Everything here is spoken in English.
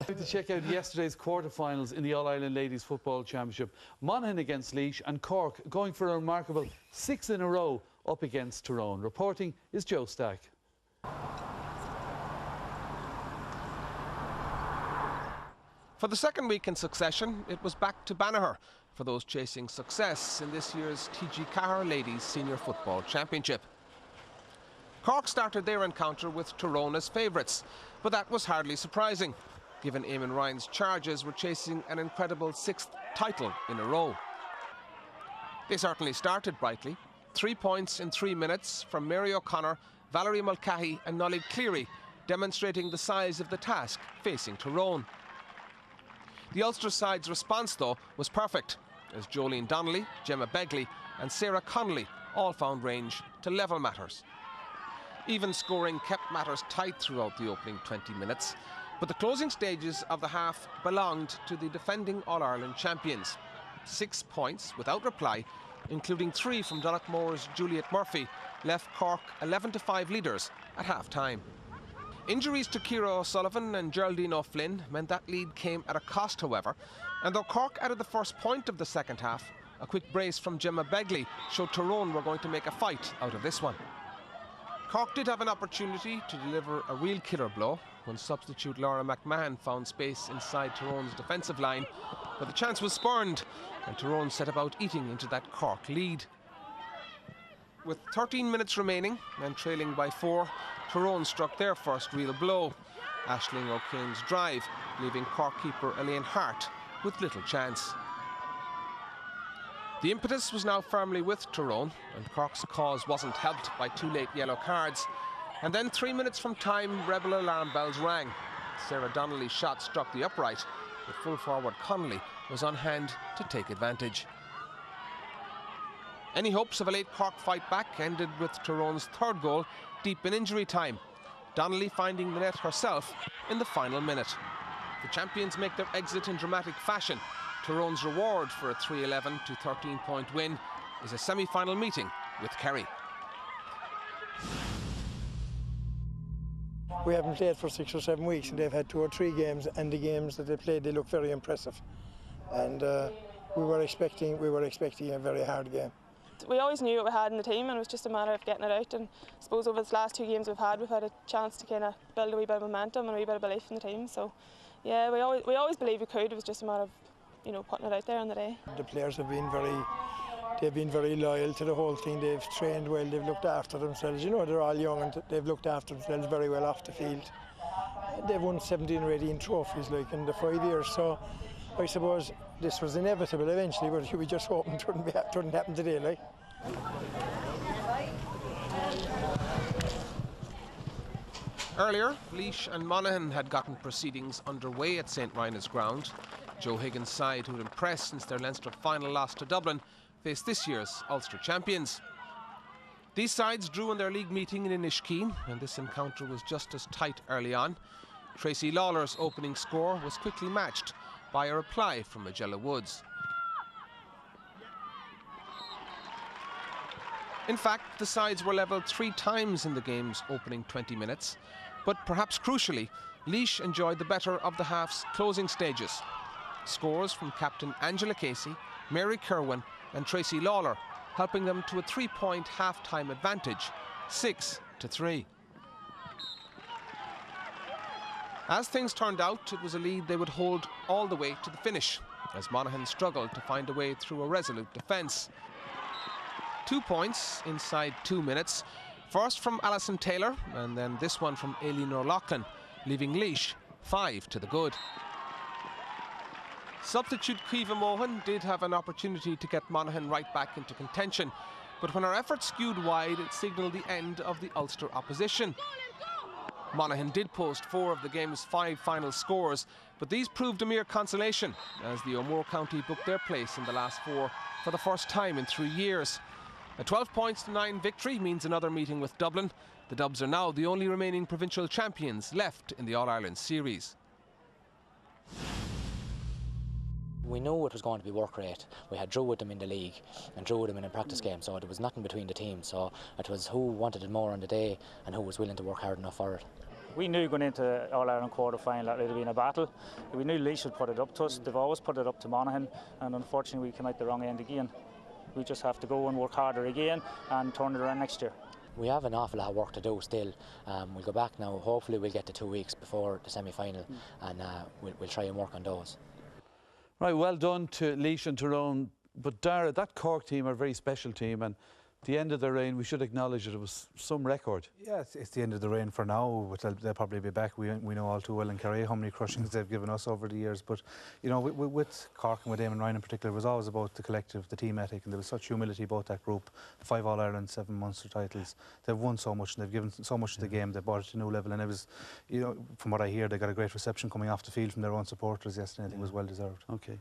To check out yesterday's quarterfinals in the All-Ireland Ladies Football Championship. Monaghan against Laois and Cork going for a remarkable 6 in a row up against Tyrone. Reporting is Joe Stack. For the second week in succession, it was back to Banagher for those chasing success in this year's theTGA Ladies Senior Football Championship. Cork started their encounter with Tyrone as favourites, but that was hardly surprising, given Eamon Ryan's Charges were chasing an incredible 6th title in a row. They certainly started brightly. 3 points in 3 minutes from Mary O'Connor, Valerie Mulcahy and Nolly Cleary, demonstrating the size of the task facing Tyrone. The Ulster side's response, though, was perfect, as Jolene Donnelly, Gemma Begley and Sarah Connolly all found range to level matters. Even scoring kept matters tight throughout the opening 20 minutes, but the closing stages of the half belonged to the defending All-Ireland champions. 6 points without reply, including 3 from Donaghmore's Juliet Murphy, left Cork 11-5 leaders at half-time. Injuries to Ciara O'Sullivan and Geraldine O'Flynn meant that lead came at a cost, however, and though Cork added the first point of the second half, a quick brace from Gemma Begley showed Tyrone were going to make a fight out of this one. Cork did have an opportunity to deliver a real killer blow when substitute Laura McMahon found space inside Tyrone's defensive line, but the chance was spurned and Tyrone set about eating into that Cork lead. With 13 minutes remaining and trailing by 4, Tyrone struck their first real blow. Aisling O'Kane's drive, leaving Cork keeper Elaine Hart with little chance. The impetus was now firmly with Tyrone, and Cork's cause wasn't helped by 2 late yellow cards. And then 3 minutes from time, rebel alarm bells rang. Sarah Donnelly's shot struck the upright, but full forward Connolly was on hand to take advantage. Any hopes of a late Cork fight back ended with Tyrone's 3rd goal deep in injury time, Donnelly finding the net herself in the final minute. The champions make their exit in dramatic fashion. Tyrone's reward for a 3-11 to 13-point win is a semi-final meeting with Kerry. We haven't played for 6 or 7 weeks, and they've had 2 or 3 games, and the games that they played, they look very impressive. And we were expecting a very hard game. We always knew what we had in the team, and it was just a matter of getting it out. And I suppose over the last 2 games we've had a chance to kind of build a wee bit of momentum and a wee bit of belief in the team. So, yeah, we always believed we could. It was just a matter of, you know, putting it out there on the day. The players have been very loyal to the whole thing. They've trained well. They've looked after themselves. You know, they're all young and they've looked after themselves very well off the field. They've won 17 or 18 trophies like in the 5 years. So, I suppose this was inevitable eventually, but we just hoping it wouldn't happen today, like. Earlier, Laois and Monaghan had gotten proceedings underway at St. Rynagh's ground. Joe Higgins' side, who'd impressed since their Leinster final loss to Dublin, faced this year's Ulster champions. These sides drew in their league meeting in Inishkeen, and this encounter was just as tight early on. Tracy Lawler's opening score was quickly matched by a reply from Magella Woods. In fact, the sides were levelled 3 times in the game's opening 20 minutes, but perhaps crucially, Laois enjoyed the better of the half's closing stages. Scores from captain Angela Casey, Mary Kerwin and Tracy Lawler, helping them to a 3-point half-time advantage, 6-3. As things turned out, it was a lead they would hold all the way to the finish, as Monaghan struggled to find a way through a resolute defence. 2 points inside 2 minutes, first from Alison Taylor and then this one from Aileen O'Loughlin, leaving Laois 5 to the good. Substitute Caoimhe Mohan did have an opportunity to get Monaghan right back into contention, but when her effort skewed wide, it signalled the end of the Ulster opposition. Monaghan did post 4 of the game's 5 final scores, but these proved a mere consolation as the O'Moore County booked their place in the last 4 for the first time in 3 years. A 12-9 victory means another meeting with Dublin. The Dubs are now the only remaining provincial champions left in the All-Ireland series. We knew it was going to be work rate. We had drew with them in the league and drew with them in a practice game, so there was nothing between the teams. So it was who wanted it more on the day and who was willing to work hard enough for it. We knew going into All-Ireland quarter-final that it would have been a battle. We knew Laois would put it up to us. They've always put it up to Monaghan, and unfortunately we came out the wrong end again. We just have to go and work harder again and turn it around next year. We have an awful lot of work to do still. We'll go back now. Hopefully we'll get to 2 weeks before the semi-final, and we'll try and work on those. Right, well done to Laois and Tyrone. But Dara, that Cork team are a very special team, and the end of the reign, we should acknowledge that it was some record. Yeah, it's the end of the reign for now, but they'll probably be back. We know all too well in Kerry how many crushings they've given us over the years. But, you know, with Cork and with Eamon Ryan in particular, it was always about the collective, the team ethic, and there was such humility about that group. 5 All-Ireland, 7 Munster titles. They've won so much and they've given so much to the game. They brought it to a new level, and it was, you know, from what I hear, they got a great reception coming off the field from their own supporters yesterday. I think it was well deserved. Okay.